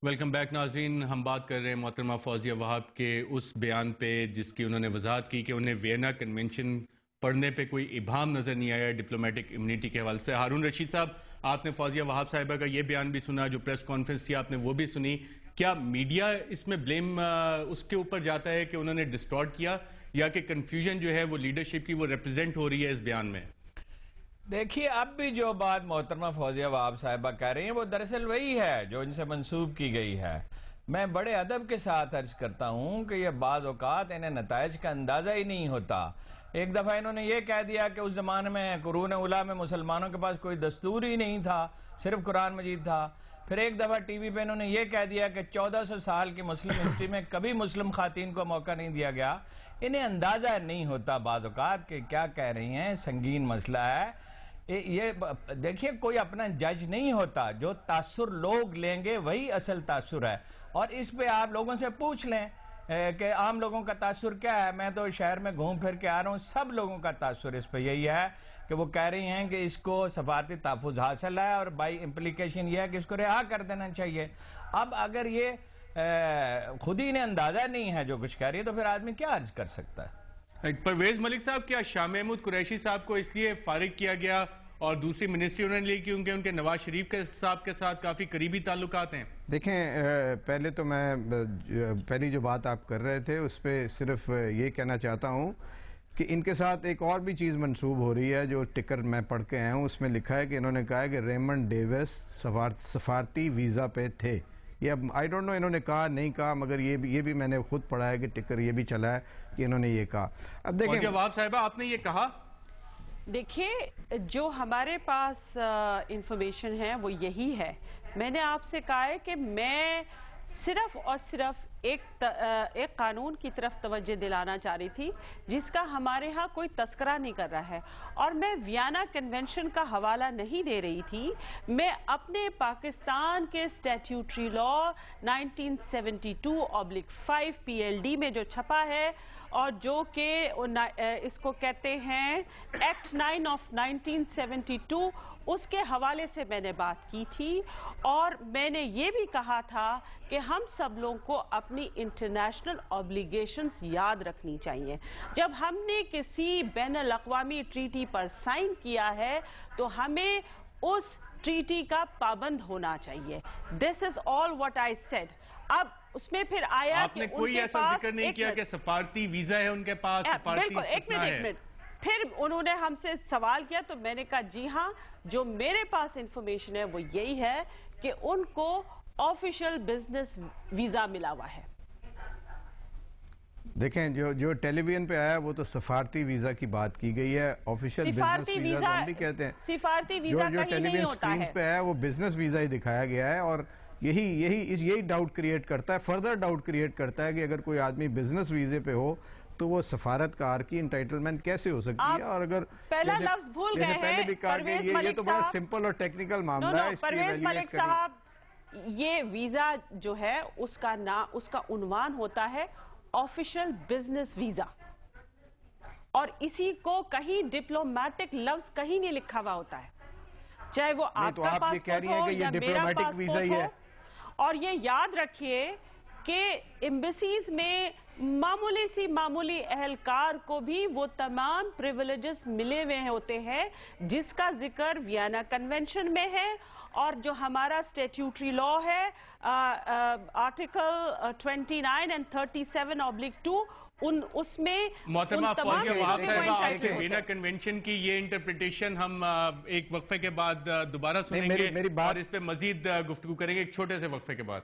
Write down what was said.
Welcome back ناظرین. ہم بات کر رہے ہیں محترمہ فوزیہ وہاب کے اس بیان پہ جس کی انہوں نے وضاحت کی کہ انہیں وینا کنونشن پڑھنے پہ کوئی ابہام نظر نہیں آیا ڈپلومیٹک امیونٹی کے حوالے سے. ہارون رشید صاحب، آپ نے فوزیہ وہاب صاحبہ کا یہ بیان بھی سنا، جو پریس کانفرنس تھی آپ نے وہ بھی سنی. کیا میڈیا اس میں بلیم اس کے اوپر جاتا ہے کہ انہوں نے ڈسٹارٹ کیا، یا کہ کنفیوژن جو ہے وہ لیڈرشپ کی وہ ریپرزینٹ ہو رہی ہے اس بیان میں؟ دیکھیے، اب بھی جو بات محترمہ فوزیہ وہاب صاحبہ کہہ رہی ہیں وہ دراصل وہی ہے جو ان سے منسوب کی گئی ہے. میں بڑے ادب کے ساتھ عرض کرتا ہوں کہ یہ بعض اوقات انہیں نتائج کا اندازہ ہی نہیں ہوتا. ایک دفعہ انہوں نے یہ کہہ دیا کہ اس زمانے میں قرون اولیٰ میں مسلمانوں کے پاس کوئی دستور ہی نہیں تھا، صرف قرآن مجید تھا. پھر ایک دفعہ ٹی وی پہ انہوں نے یہ کہہ دیا کہ 1400 سال کی مسلم ہسٹری میں کبھی مسلم خواتین کو موقع نہیں دیا گیا. انہیں اندازہ نہیں ہوتا بعض اوقات کہ کیا کہہ رہی ہیں. سنگین مسئلہ ہے یہ. دیکھیے، کوئی اپنا جج نہیں ہوتا، جو تاثر لوگ لیں گے وہی اصل تاثر ہے. اور اس پہ آپ لوگوں سے پوچھ لیں کہ عام لوگوں کا تاثر کیا ہے. میں تو شہر میں گھوم پھر کے آ رہا ہوں، سب لوگوں کا تاثر اس پہ یہی ہے کہ وہ کہہ رہی ہیں کہ اس کو سفارتی تحفظ حاصل ہے، اور بائی امپلیکیشن یہ ہے کہ اس کو رہا کر دینا چاہیے. اب اگر یہ خود ہی نے اندازہ نہیں ہے جو کچھ کہہ رہی ہے تو پھر آدمی کیا عرض کر سکتا ہے. پرویز ملک صاحب، کیا شاہ محمود قریشی صاحب کو اس لیے فارغ کیا گیا اور دوسری منسٹری انہوں نے لی کیونکہ ان کے نواز شریف صاحب کے ساتھ کافی قریبی تعلقات ہیں؟ دیکھیں، پہلے تو میں پہلی جو بات آپ کر رہے تھے اس پہ صرف یہ کہنا چاہتا ہوں کہ ان کے ساتھ ایک اور بھی چیز منسوب ہو رہی ہے. جو ٹکر میں پڑھ کے آیا ہوں اس میں لکھا ہے کہ انہوں نے کہا ہے کہ ریمنڈ ڈیوس سفارتی ویزا پہ تھے. یہ اب آئی ڈونٹ نو انہوں نے کہا نہیں کہا، مگر یہ بھی میں نے خود پڑھا ہے کہ ٹکر یہ بھی چلا ہے کہ انہوں نے یہ کہا. اب دیکھیں جواب صاحبہ، آپ نے یہ کہا. دیکھیے، جو ہمارے پاس انفارمیشن ہے وہ یہی ہے. میں نے آپ سے کہا ہے کہ میں صرف اور صرف ایک قانون کی طرف توجہ دلانا چاہ رہی تھی جس کا ہمارے ہاں کوئی تذکرہ نہیں کر رہا ہے، اور میں وینا کنونشن کا حوالہ نہیں دے رہی تھی. میں اپنے پاکستان کے اسٹیٹیوٹری لا 1972/5 PLD میں جو چھپا ہے، اور جو کہ اس کو کہتے ہیں ایکٹ 9 آف 1972، اس کے حوالے سے میں نے بات کی تھی. اور میں نے یہ بھی کہا تھا کہ ہم سب لوگوں کو اپنی انٹرنیشنل اوبلیگیشنز یاد رکھنی چاہیے. جب ہم نے کسی بین الاقوامی ٹریٹی پر سائن کیا ہے تو ہمیں اس ٹریٹی کا پابند ہونا چاہیے. دس از آل واٹ آئی سیڈ. اب اس میں پھر آیا آپ نے کوئی ایسا ذکر نہیں کیا کہ سفارتی ویزا ہے ان کے پاس، سفارتی استثناء ہے. پھر انہوں نے ہم سے سوال کیا تو میں نے کہا جی ہاں، جو میرے پاس انفارمیشن ہے وہ یہی ہے کہ ان کو آفیشل بزنس ویزا ملا ہوا ہے. دیکھیں، جو ٹیلی ویژن پہ آیا وہ تو سفارتی ویزا کی بات کی گئی ہے. آفیشل بزنس ویزا ہم بھی کہتے ہیں. سفارتی ویزا جو ٹیلی ویژن سکرینز پہ آیا وہ بزنس ویزا ہی دکھایا گیا ہے، اور یہی ڈاؤٹ کریٹ کرتا ہے، فردر ڈاؤٹ کریٹ کرتا ہے کہ اگر کوئی آدمی بزنس ویزے پہ ہو تو وہ سفارتکار کی انٹائٹلمنٹ کیسے ہو سکتی ہے. اور اگر پہلا لفظ بھول گئے ہیں، پہلے بھی کہا کہ یہ تو بڑا سمپل اور ٹیکنیکل معاملہ ہے. پرویز ملک صاحب، یہ ویزا جو ہے اس کا عنوان ہوتا ہے آفیشل بزنس ویزا، اور اسی کو کہیں ڈپلومیٹک لفظ کہیں نہیں لکھا ہوا ہوتا ہے، چاہے وہ آپ کا پاسپورٹ ہو یا میرا پاسپورٹ ہو. اور یہ یاد رکھیے کہ ایمبیسیز میں معمولی اہلکار کو بھی وہ تمام پریویلیجز ملے ہوئے ہوتے ہیں جس کا ذکر وینا کنونشن میں ہے، اور جو ہمارا اسٹیٹیوٹری لا ہے آرٹیکل 29 and 37/2، اس میں محترمہ فوزیہ وہاب صاحبہ، آپ سے وینا کنونشن کی یہ انٹرپریٹیشن ہم ایک وقفے کے بعد دوبارہ سنیں گے اور اس پہ مزید گفتگو کریں گے ایک چھوٹے سے وقفے کے بعد.